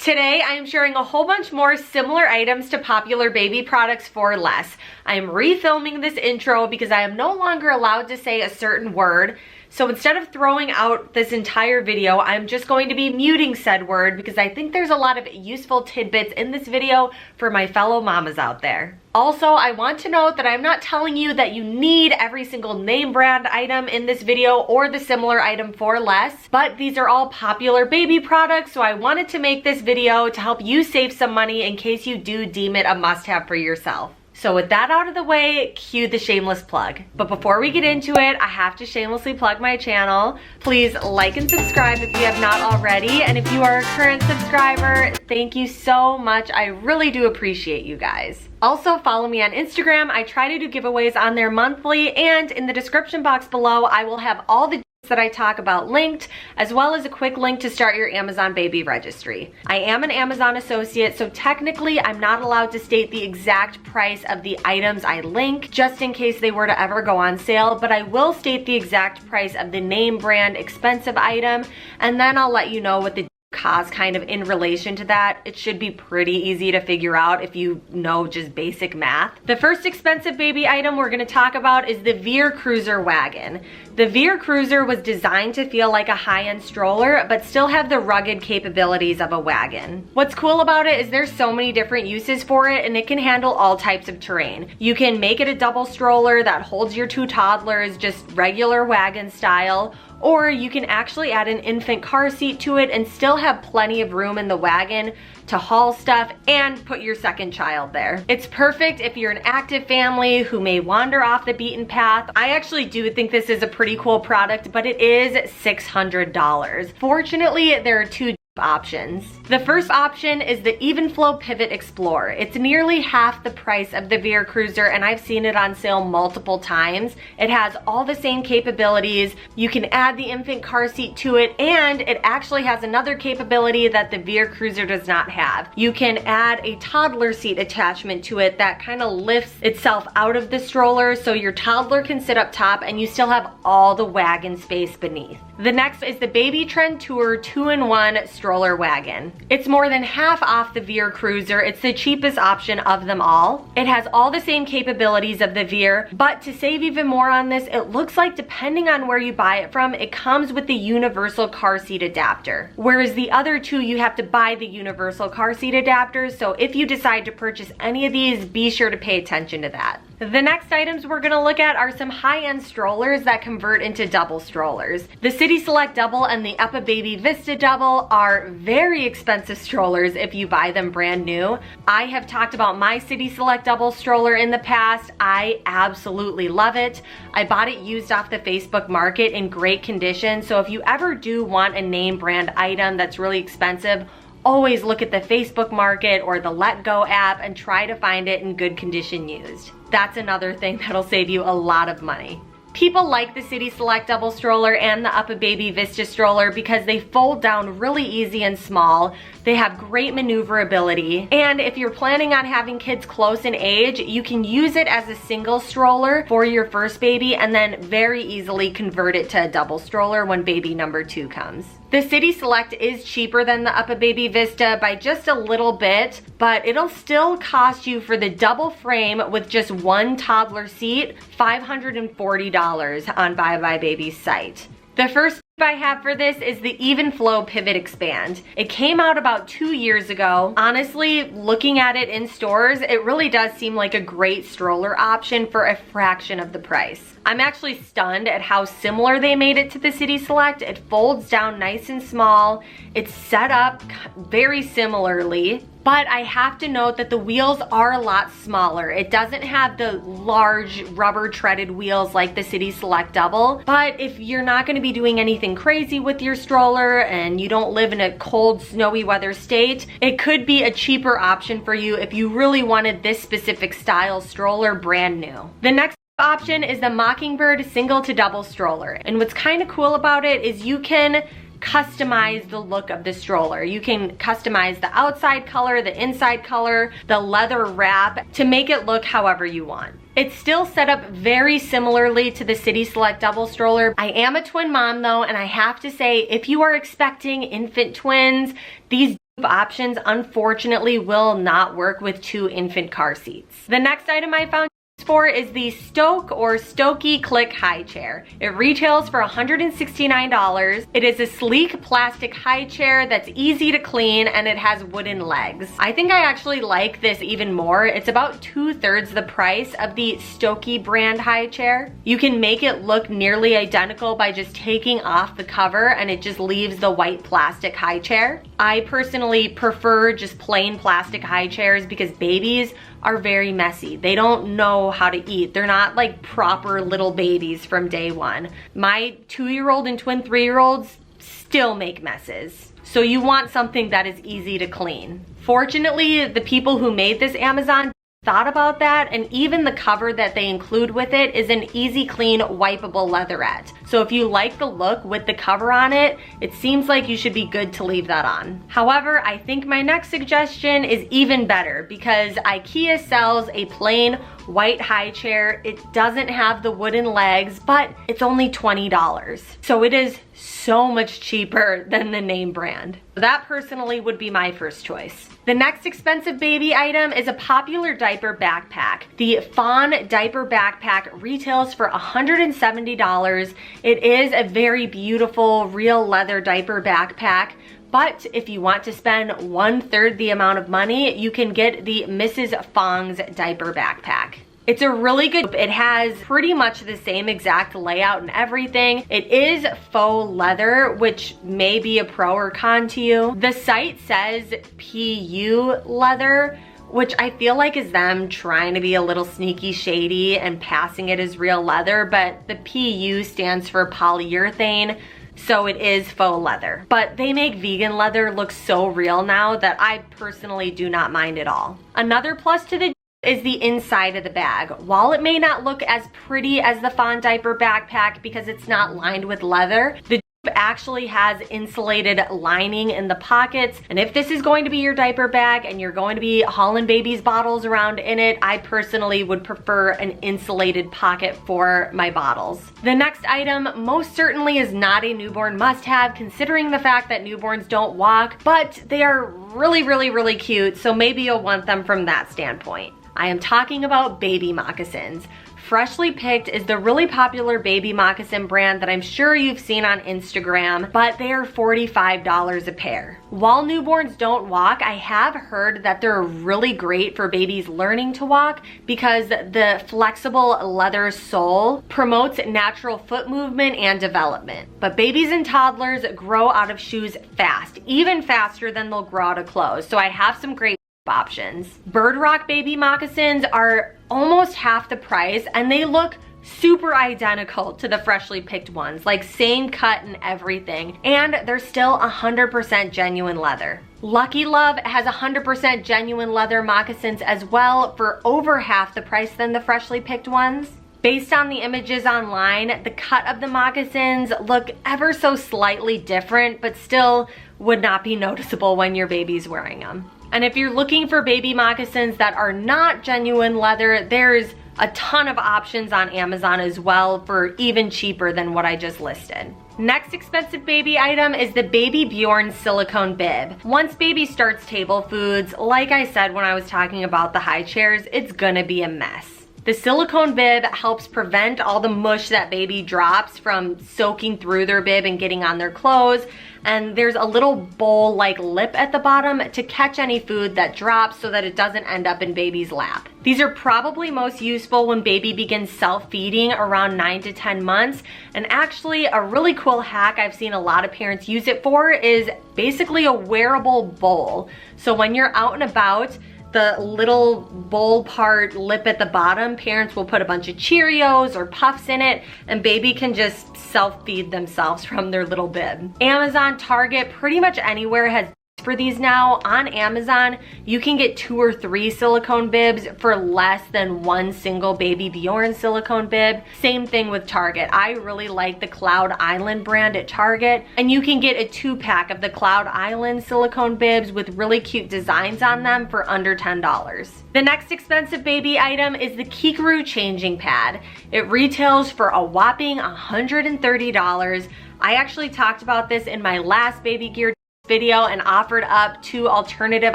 Today, I am sharing a whole bunch more similar items to popular baby products for less. I am refilming this intro because I am no longer allowed to say a certain word. So instead of throwing out this entire video, I'm just going to be muting said word because I think there's a lot of useful tidbits in this video for my fellow mamas out there. Also, I want to note that I'm not telling you that you need every single name brand item in this video or the similar item for less, but these are all popular baby products, so I wanted to make this video to help you save some money in case you do deem it a must-have for yourself. So with that out of the way, cue the shameless plug. But before we get into it, I have to shamelessly plug my channel. Please like and subscribe if you have not already. And if you are a current subscriber, thank you so much. I really do appreciate you guys. Also, follow me on Instagram. I try to do giveaways on there monthly, and in the description box below, I will have all the that I talk about linked, as well as a quick link to start your Amazon baby registry. I am an Amazon associate, so technically I'm not allowed to state the exact price of the items I link, just in case they were to ever go on sale, but I will state the exact price of the name brand expensive item, and then I'll let you know what the cost kind of in relation to that. It should be pretty easy to figure out if you know just basic math. The first expensive baby item we're going to talk about is the Veer Cruiser wagon. The Veer Cruiser was designed to feel like a high-end stroller, but still have the rugged capabilities of a wagon. What's cool about it is there's so many different uses for it, and it can handle all types of terrain. You can make it a double stroller that holds your two toddlers, just regular wagon style, or you can actually add an infant car seat to it and still have plenty of room in the wagon to haul stuff and put your second child there. It's perfect if you're an active family who may wander off the beaten path. I actually do think this is a pretty cool product, but it is $600. Fortunately, there are two options. The first option is the Even Flow Pivot Explorer. It's nearly half the price of the Veer Cruiser, and I've seen it on sale multiple times. It has all the same capabilities. You can add the infant car seat to it, and it actually has another capability that the Veer Cruiser does not have. You can add a toddler seat attachment to it that kind of lifts itself out of the stroller so your toddler can sit up top and you still have all the wagon space beneath. The next is the Baby Trend Tour 2-in-1 stroller wagon. It's more than half off the Veer Cruiser. It's the cheapest option of them all. It has all the same capabilities of the Veer, but to save even more on this, it looks like depending on where you buy it from, it comes with the universal car seat adapter. Whereas the other two, you have to buy the universal car seat adapters. So if you decide to purchase any of these, be sure to pay attention to that. The next items we're gonna look at are some high-end strollers that convert into double strollers. The City Select Double and the UPPAbaby Vista Double are very expensive strollers if you buy them brand new. I have talked about my City Select Double stroller in the past. I absolutely love it. I bought it used off the Facebook market in great condition, so if you ever do want a name brand item that's really expensive, always look at the Facebook market or the Let Go app and try to find it in good condition used. That's another thing that'll save you a lot of money. People like the City Select Double stroller and the UPPAbaby Vista stroller because they fold down really easy and small. They have great maneuverability, and if you're planning on having kids close in age, you can use it as a single stroller for your first baby and then very easily convert it to a double stroller when baby number 2 comes. The City Select is cheaper than the UPPAbaby Vista by just a little bit, but it'll still cost you for the double frame with just one toddler seat, $540 on buybuy-baby's site. The first tip I have for this is the Even Flow Pivot Expand. It came out about 2 years ago. Honestly, looking at it in stores, it really does seem like a great stroller option for a fraction of the price. I'm actually stunned at how similar they made it to the City Select. It folds down nice and small. It's set up very similarly. But I have to note that the wheels are a lot smaller. It doesn't have the large rubber treaded wheels like the City Select Double. But if you're not going to be doing anything crazy with your stroller and you don't live in a cold, snowy weather state, it could be a cheaper option for you if you really wanted this specific style stroller brand new. The next option is the Mockingbird single to double stroller. And what's kind of cool about it is you can customize the look of the stroller. You can customize the outside color, the inside color, the leather wrap to make it look however you want. It's still set up very similarly to the City Select Double stroller. I am a twin mom though, and I have to say, if you are expecting infant twins, these options unfortunately will not work with 2 infant car seats. The next item I found for is the Stoke or Stokey Click high chair. It retails for $169. It is a sleek plastic high chair that's easy to clean and it has wooden legs. I think I actually like this even more. It's about 2/3 the price of the Stokey brand high chair. You can make it look nearly identical by just taking off the cover and it just leaves the white plastic high chair. I personally prefer just plain plastic high chairs because babies are very messy. They don't know how to eat. They're not like proper little babies from day one. My 2-year-old and twin 3-year-olds still make messes. So you want something that is easy to clean. Fortunately, the people who made this Amazon thought about that, and even the cover that they include with it is an easy clean wipeable leatherette. So if you like the look with the cover on it, it seems like you should be good to leave that on. However, I think my next suggestion is even better because IKEA sells a plain white high chair. It doesn't have the wooden legs, but it's only $20. So it is so much cheaper than the name brand. That personally would be my first choice. The next expensive baby item is a popular diaper backpack. The Fawn Diaper Backpack retails for $170. It is a very beautiful real leather diaper backpack. But if you want to spend 1/3 the amount of money, you can get the Mrs. Fong's Diaper Backpack. It's a really good, it has pretty much the same exact layout and everything. It is faux leather, which may be a pro or con to you. The site says PU leather, which I feel like is them trying to be a little sneaky shady and passing it as real leather, but the PU stands for polyurethane. So it is faux leather. But they make vegan leather look so real now that I personally do not mind at all. Another plus to the is the inside of the bag. While it may not look as pretty as the Fawn Diaper Backpack because it's not lined with leather, the actually has insulated lining in the pockets. And if this is going to be your diaper bag and you're going to be hauling baby's bottles around in it, I personally would prefer an insulated pocket for my bottles. The next item most certainly is not a newborn must-have, considering the fact that newborns don't walk, but they are really cute, so maybe you'll want them from that standpoint. I am talking about baby moccasins. Freshly Picked is the really popular baby moccasin brand that I'm sure you've seen on Instagram, but they are $45 a pair. While newborns don't walk, I have heard that they're really great for babies learning to walk because the flexible leather sole promotes natural foot movement and development. But babies and toddlers grow out of shoes fast, even faster than they'll grow out of clothes. So I have some great options. Bird Rock baby moccasins are almost half the price and they look super identical to the Freshly Picked ones, like same cut and everything, and they're still 100% genuine leather. Lucky Love has 100% genuine leather moccasins as well for over half the price than the Freshly Picked ones. Based on the images online, the cut of the moccasins look ever so slightly different, but still would not be noticeable when your baby's wearing them. And if you're looking for baby moccasins that are not genuine leather, there's a ton of options on Amazon as well for even cheaper than what I just listed. Next expensive baby item is the Baby Bjorn silicone bib. Once baby starts table foods, like I said when I was talking about the high chairs, it's gonna be a mess. The silicone bib helps prevent all the mush that baby drops from soaking through their bib and getting on their clothes. And there's a little bowl-like lip at the bottom to catch any food that drops so that it doesn't end up in baby's lap. These are probably most useful when baby begins self-feeding around 9 to 10 months. And actually, a really cool hack I've seen a lot of parents use it for is basically a wearable bowl. So when you're out and about, the little bowl part lip at the bottom, parents will put a bunch of Cheerios or Puffs in it and baby can just self-feed themselves from their little bib. Amazon, Target, pretty much anywhere has for these now. On Amazon, you can get 2 or 3 silicone bibs for less than 1 single Baby Bjorn silicone bib. Same thing with Target. I really like the Cloud Island brand at Target, and you can get a 2-pack of the Cloud Island silicone bibs with really cute designs on them for under $10. The next expensive baby item is the Kikuru changing pad. It retails for a whopping $130. I actually talked about this in my last baby gear video and offered up 2 alternative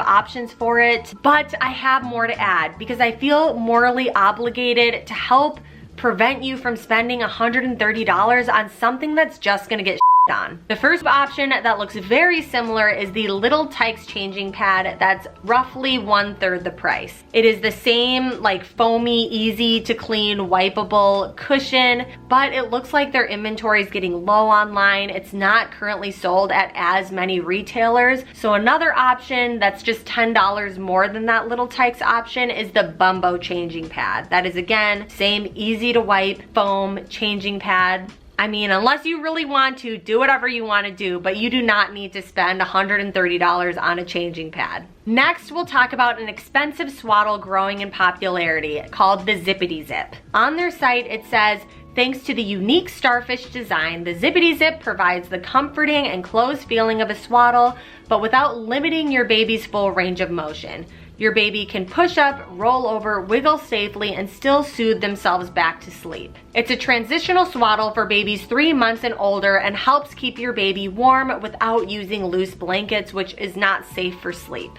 options for it, but I have more to add because I feel morally obligated to help prevent you from spending $130 on something that's just gonna get on. The first option that looks very similar is the Little Tikes changing pad that's roughly 1/3 the price. It is the same like foamy, easy to clean, wipeable cushion, but it looks like their inventory is getting low online. It's not currently sold at as many retailers. So another option that's just $10 more than that Little Tikes option is the Bumbo changing pad. That is again, same easy to wipe foam changing pad. I mean, unless you really want to, do whatever you want to do, but you do not need to spend $130 on a changing pad. Next, we'll talk about an expensive swaddle growing in popularity called the Zippity Zip. On their site, it says, thanks to the unique starfish design, the Zippity Zip provides the comforting and close feeling of a swaddle, but without limiting your baby's full range of motion. Your baby can push up, roll over, wiggle safely, and still soothe themselves back to sleep. It's a transitional swaddle for babies 3 months and older and helps keep your baby warm without using loose blankets, which is not safe for sleep.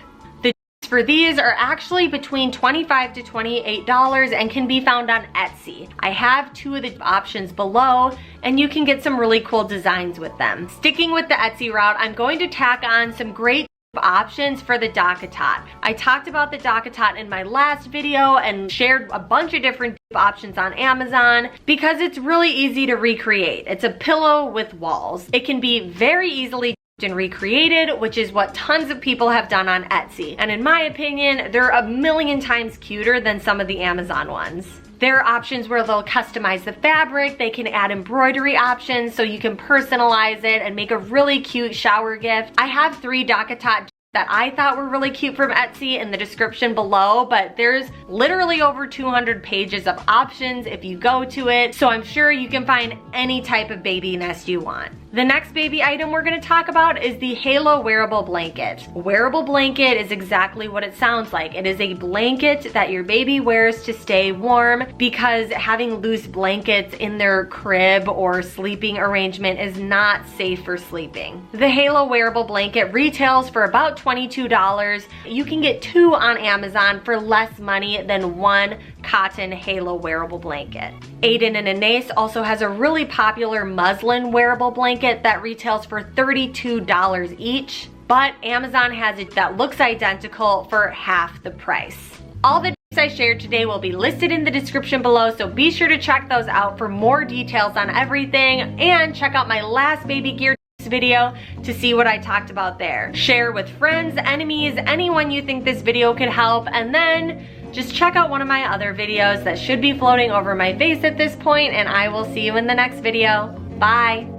The for these are actually between $25 to $28 and can be found on Etsy. I have 2 of the options below, and you can get some really cool designs with them. Sticking with the Etsy route, I'm going to tack on some great options for the DockATot. I talked about the DockATot in my last video and shared a bunch of different options on Amazon because it's really easy to recreate. It's a pillow with walls. It can be very easily and recreated, which is what tons of people have done on Etsy. And in my opinion, they're a million times cuter than some of the Amazon ones. There are options where they'll customize the fabric, they can add embroidery options so you can personalize it and make a really cute shower gift. I have 3 DockATot that I thought were really cute from Etsy in the description below, but there's literally over 200 pages of options if you go to it, so I'm sure you can find any type of baby nest you want. The next baby item we're going to talk about is the Halo wearable blanket. Wearable blanket is exactly what it sounds like. It is a blanket that your baby wears to stay warm because having loose blankets in their crib or sleeping arrangement is not safe for sleeping. The Halo wearable blanket retails for about $22. You can get 2 on Amazon for less money than 1 cotton Halo wearable blanket. Aiden and Anais also has a really popular muslin wearable blanket that retails for $32 each, but Amazon has it that looks identical for half the price. All the tips I shared today will be listed in the description below, so be sure to check those out for more details on everything, and check out my last baby gear video to see what I talked about there. Share with friends, enemies, anyone you think this video could help, and then just check out one of my other videos that should be floating over my face at this point, and I will see you in the next video. Bye!